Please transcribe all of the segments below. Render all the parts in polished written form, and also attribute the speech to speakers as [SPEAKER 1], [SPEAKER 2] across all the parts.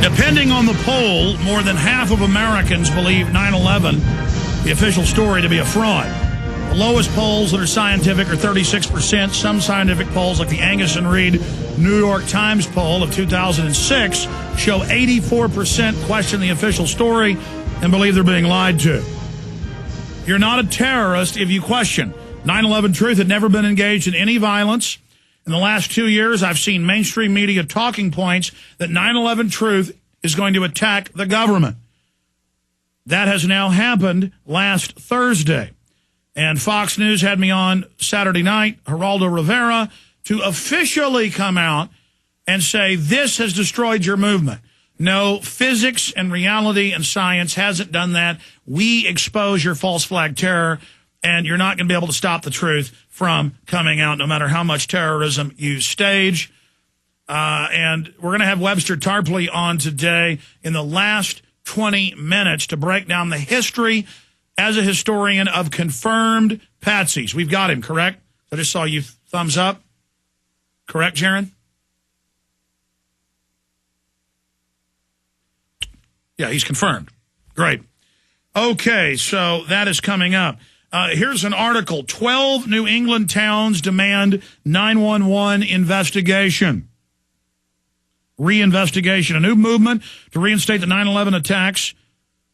[SPEAKER 1] Depending on the poll, more than half of Americans believe 9/11, the official story, to be a fraud. The lowest polls that are scientific are 36%. Some scientific polls, like the Angus and Reid New York Times poll of 2006, show 84% question the official story and believe they're being lied to. You're not a terrorist if you question. 9/11 Truth had never been engaged in any violence. In the last 2 years, I've seen mainstream media talking points that 9/11 Truth is going to attack the government. That has now happened last Thursday. And Fox News had me on Saturday night, Geraldo Rivera, to officially come out and say, this has destroyed your movement. No, physics and reality and science hasn't done that. We expose your false flag terror, and you're not going to be able to stop the truth from coming out, no matter how much terrorism you stage. And we're going to have Webster Tarpley on today in the last 20 minutes to break down the history as a historian of confirmed patsies. We've got him, correct? I just saw you thumbs up. Correct, Jaron? Yeah, he's confirmed. Great. Okay, so that is coming up. Here's an article. 12 New England towns demand 911 investigation. Reinvestigation. A new movement to reinstate the 9/11 attacks.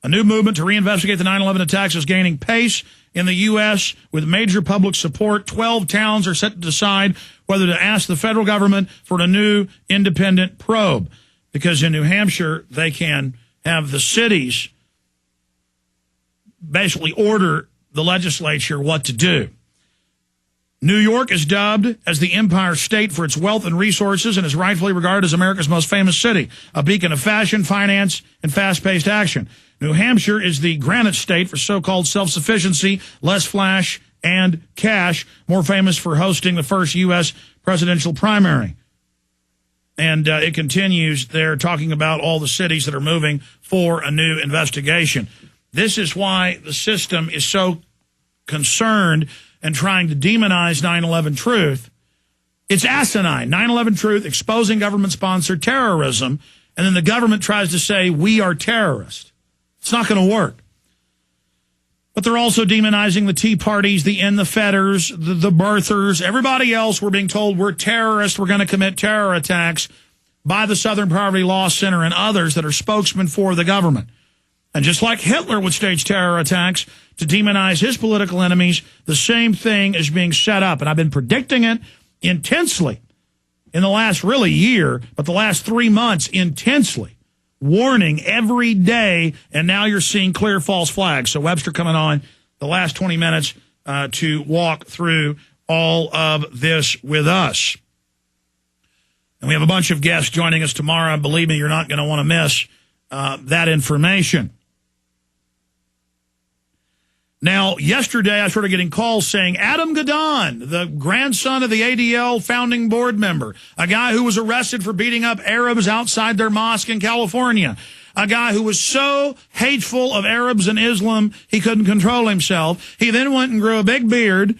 [SPEAKER 1] A new movement to reinvestigate the 9/11 attacks is gaining pace in the U.S. with major public support. 12 towns are set to decide whether to ask the federal government for a new independent probe. Because in New Hampshire, they can have the cities basically order the legislature what to do. New York is dubbed as the Empire State for its wealth and resources and is rightfully regarded as America's most famous city, a beacon of fashion, finance, and fast-paced action. New Hampshire is the Granite State for so-called self-sufficiency, less flash, and cash, more famous for hosting the first U.S. presidential primary. And it continues there talking about all the cities that are moving for a new investigation. This is why the system is so concerned and trying to demonize 9/11 Truth. It's asinine. 9/11 Truth exposing government-sponsored terrorism, and then the government tries to say we are terrorists. It's not going to work. But they're also demonizing the Tea Parties, the Fedders, the birthers, everybody else. We're being told we're terrorists, we're going to commit terror attacks by the Southern Poverty Law Center and others that are spokesmen for the government. And just like Hitler would stage terror attacks to demonize his political enemies, the same thing is being set up. And I've been predicting it intensely in the last really year, but the last 3 months intensely, warning every day, and now you're seeing clear false flags. So Webster coming on the last 20 minutes to walk through all of this with us. And we have a bunch of guests joining us tomorrow. And believe me, you're not going to want to miss that information. Now, yesterday I started getting calls saying Adam Gadon, the grandson of the ADL founding board member, a guy who was arrested for beating up Arabs outside their mosque in California, a guy who was so hateful of Arabs and Islam he couldn't control himself. He then went and grew a big beard,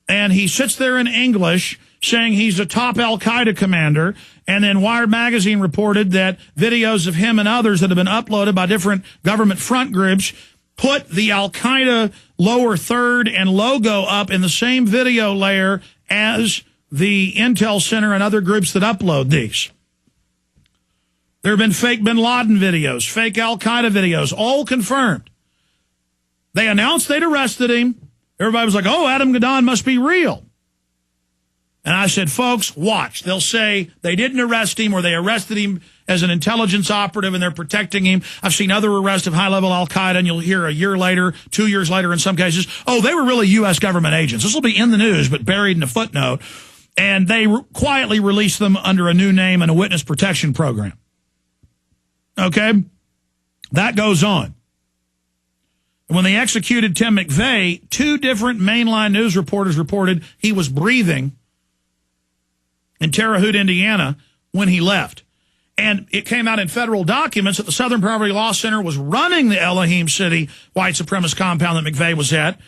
[SPEAKER 1] and he sits there in English saying he's a top al-Qaeda commander. And then Wired Magazine reported that videos of him and others that have been uploaded by different government front groups put the al-Qaeda lower third and logo up in the same video layer as the Intel Center and other groups that upload these. There have been fake bin Laden videos, fake al-Qaeda videos, all confirmed. They announced they'd arrested him. Everybody was like, oh, Adam Gadon must be real. And I said, folks, watch. They'll say they didn't arrest him or they arrested him as an intelligence operative and they're protecting him. I've seen other arrests of high-level al-Qaeda, and you'll hear a year later, 2 years later in some cases, oh, they were really U.S. government agents. This will be in the news, but buried in a footnote. And they quietly released them under a new name and a witness protection program. Okay? That goes on. When they executed Tim McVeigh, 2 different mainline news reporters reported he was breathing in Terre Haute, Indiana, when he left. And it came out in federal documents that the Southern Poverty Law Center was running the Elohim City white supremacist compound that McVeigh was at.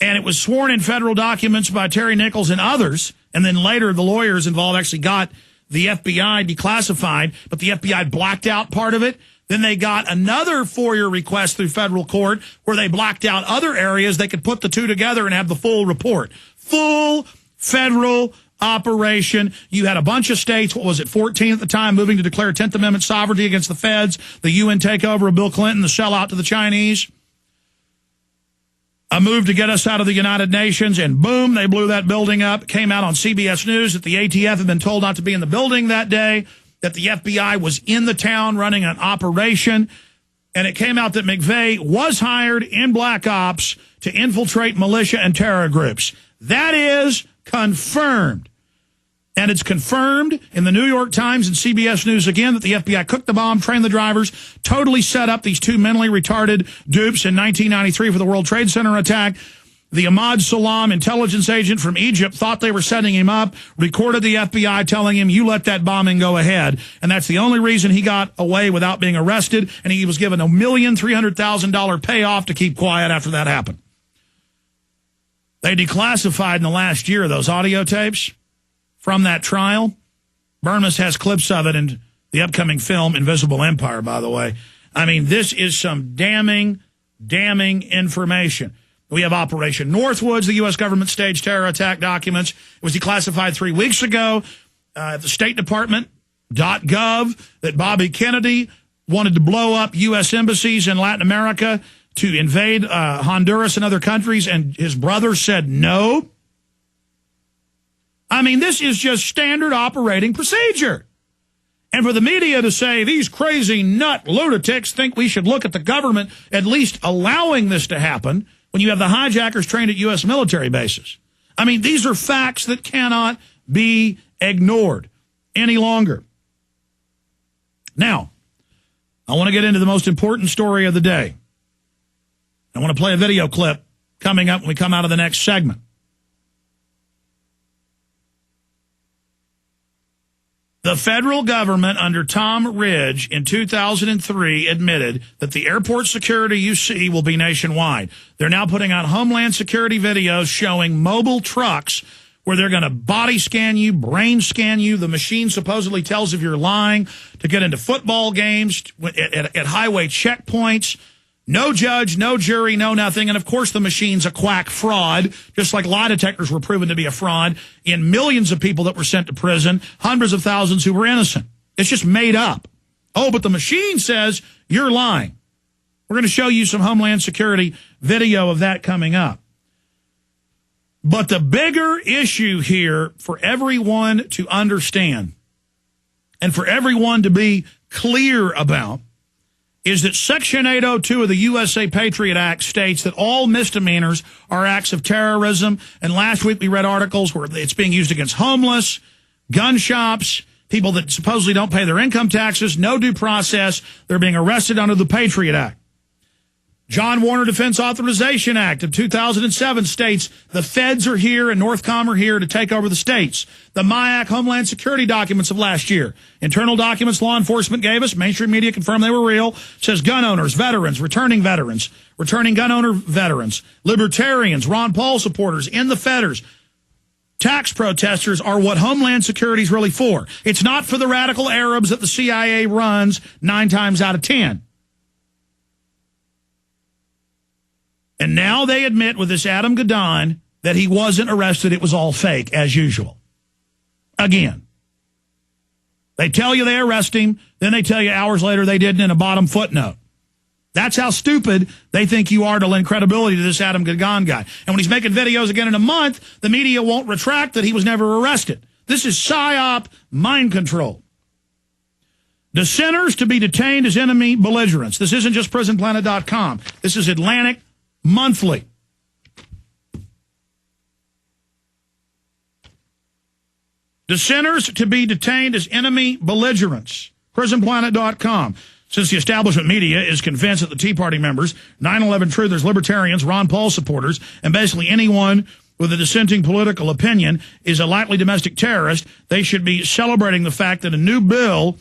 [SPEAKER 1] And it was sworn in federal documents by Terry Nichols and others. And then later, the lawyers involved actually got the FBI declassified, but the FBI blacked out part of it. Then they got another FOIA request through federal court where they blacked out other areas. They could put the two together and have the full report. Full federal operation. You had a bunch of states, what was it, 14 at the time, moving to declare 10th Amendment sovereignty against the feds, the UN takeover of Bill Clinton, the sellout to the Chinese. A move to get us out of the United Nations, and boom, they blew that building up. It came out on CBS News that the ATF had been told not to be in the building that day, that the FBI was in the town running an operation, and it came out that McVeigh was hired in Black Ops to infiltrate militia and terror groups. That is confirmed. And it's confirmed in the New York Times and CBS News again that the FBI cooked the bomb, trained the drivers, totally set up these two mentally retarded dupes in 1993 for the World Trade Center attack. The Ahmad Salam intelligence agent from Egypt thought they were setting him up, recorded the FBI telling him, you let that bombing go ahead. And that's the only reason he got away without being arrested. And he was given $1,300,000 payoff to keep quiet after that happened. They declassified in the last year those audio tapes from that trial. Burnmas has clips of it in the upcoming film Invisible Empire, by the way. I mean, this is some damning information. We have Operation Northwoods, the U.S. government staged terror attack documents. It was declassified 3 weeks ago at the State Department.gov that Bobby Kennedy wanted to blow up U.S. embassies in Latin America to invade Honduras and other countries, and his brother said no. I mean, this is just standard operating procedure. And for the media to say these crazy nut lunatics think we should look at the government at least allowing this to happen when you have the hijackers trained at U.S. military bases. I mean, these are facts that cannot be ignored any longer. Now, I want to get into the most important story of the day. I want to play a video clip coming up when we come out of the next segment. The federal government under Tom Ridge in 2003 admitted that the airport security you see will be nationwide. They're now putting out Homeland Security videos showing mobile trucks where they're going to body scan you, brain scan you. The machine supposedly tells if you're lying to get into football games, at highway checkpoints. No judge, no jury, no nothing. And, of course, the machine's a quack fraud, just like lie detectors were proven to be a fraud in millions of people that were sent to prison, hundreds of thousands who were innocent. It's just made up. Oh, but the machine says you're lying. We're going to show you some Homeland Security video of that coming up. But the bigger issue here for everyone to understand and for everyone to be clear about is that Section 802 of the USA Patriot Act states that all misdemeanors are acts of terrorism. And last week we read articles where it's being used against homeless, gun shops, people that supposedly don't pay their income taxes, no due process. They're being arrested under the Patriot Act. John Warner Defense Authorization Act of 2007 states the feds are here and Northcom are here to take over the states. The MIAC Homeland Security documents of last year, internal documents law enforcement gave us, mainstream media confirmed they were real, says gun owners, veterans, returning gun owner veterans, libertarians, Ron Paul supporters, in the fetters, tax protesters are what Homeland Security is really for. It's not for the radical Arabs that the CIA runs 9 times out of 10. And now they admit with this Adam Gadon that he wasn't arrested. It was all fake, as usual. Again. They tell you they arrest him, then they tell you hours later they didn't in a bottom footnote. That's how stupid they think you are to lend credibility to this Adam Gadon guy. And when he's making videos again in a month, the media won't retract that he was never arrested. This is PSYOP mind control. Dissenters to be detained as enemy belligerents. This isn't just PrisonPlanet.com. This is Atlantic Monthly. Dissenters to be detained as enemy belligerents. PrisonPlanet.com. Since the establishment media is convinced that the Tea Party members, 9/11 truthers, libertarians, Ron Paul supporters, and basically anyone with a dissenting political opinion is a likely domestic terrorist, they should be celebrating the fact that a new bill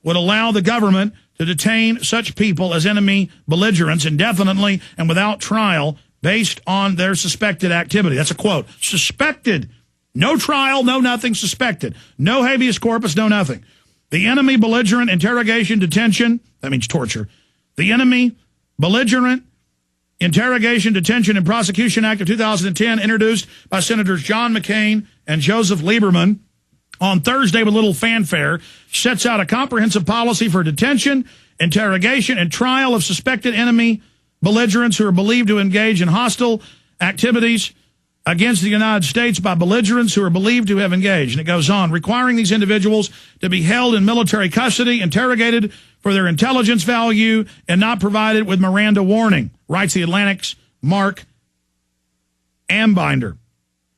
[SPEAKER 1] would allow the government to detain such people as enemy belligerents indefinitely and without trial based on their suspected activity. That's a quote. Suspected No trial, no nothing, suspected. No habeas corpus, no nothing. The enemy, belligerent, interrogation, detention, that means torture. The enemy, belligerent, interrogation, detention, and prosecution act of 2010, introduced by Senators John McCain and Joseph Lieberman on Thursday with little fanfare, sets out a comprehensive policy for detention, interrogation, and trial of suspected enemy belligerents who are believed to engage in hostile activities against the United States by belligerents who are believed to have engaged. And it goes on, requiring these individuals to be held in military custody, interrogated for their intelligence value, and not provided with Miranda warning, writes the Atlantic's Mark Ambinder.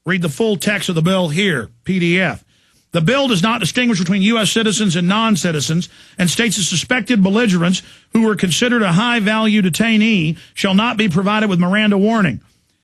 [SPEAKER 1] Read the full text of the bill here, PDF. The bill does not distinguish between U.S. citizens and non-citizens, and states that suspected belligerents who are considered a high-value detainee shall not be provided with Miranda warning.